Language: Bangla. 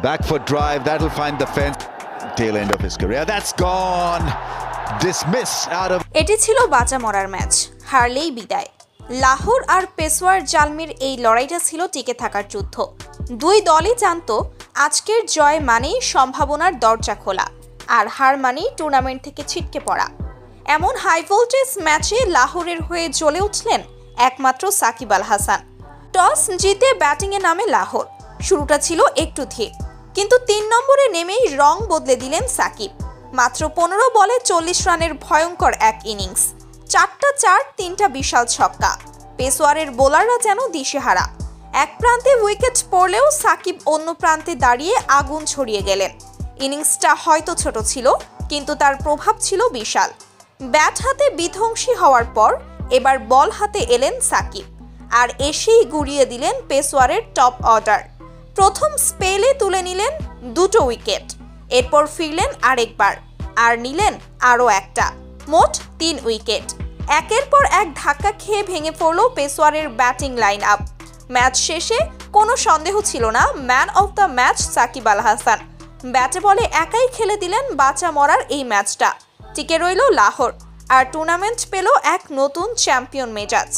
Back foot drive, that'll find the fence. Tail end of his career, that's gone. Dismiss out of. এটি ছিল বাঁচা মরার ম্যাচ, হারলেই বিদায়। লাহোর আর পেশোয়ার জালমির এই লড়াইটা ছিল টিকে থাকার যুদ্ধ। দুই দলই জানতো আজকের জয় মানেই সম্ভাবনার দরজা খোলা, আর হার মানেই টুর্নামেন্ট থেকে ছিটকে পড়া। এমন হাই ভোল্টেজ ম্যাচে লাহোরের হয়ে জ্বলে উঠলেন একমাত্র সাকিব আল হাসান। টস জিতে ব্যাটিংয়ে নামে লাহোর। শুরুটা ছিল একটু ধীর, কিন্তু ৩ নম্বরে নেমেই রং বদলে দিলেন সাকিব। মাত্র ১৫ বলে ৪০ রানের ভয়ঙ্কর এক ইনিংস, ৪টা ৪, ৩টা বিশাল ছক্কা। পেশোয়ারের বোলাররা যেন দিশেহারা। এক প্রান্তে উইকেট পড়লেও সাকিব অন্য প্রান্তে দাঁড়িয়ে আগুন ছড়িয়ে গেলেন। ইনিংসটা হয়তো ছোট ছিল, কিন্তু তার প্রভাব ছিল বিশাল। ব্যাট হাতে বিধ্বংসী হওয়ার পর এবার বল হাতে এলেন সাকিব, আর এসেই গুড়িয়ে দিলেন পেশোয়ারের টপ অর্ডার। প্রথম স্পেলে তুলে নিলেন 2টো উইকেট, এরপর ফিরলেন আরেকবার, আর নিলেন আরও একটা, মোট 3 উইকেট। একের পর এক ধাক্কা খেয়ে ভেঙে পড়ল পেশোয়ারের ব্যাটিং লাইন আপ। ম্যাচ শেষে কোনো সন্দেহ ছিল না, man of the match Shakib Al Hasan. ব্যাটে বলে একাই খেলে দিলেন বাঁচা মরার এই ম্যাচটা। টিকে রইল লাহোর, আর টুর্নামেন্ট পেল এক নতুন চ্যাম্পিয়ন মেজাজ।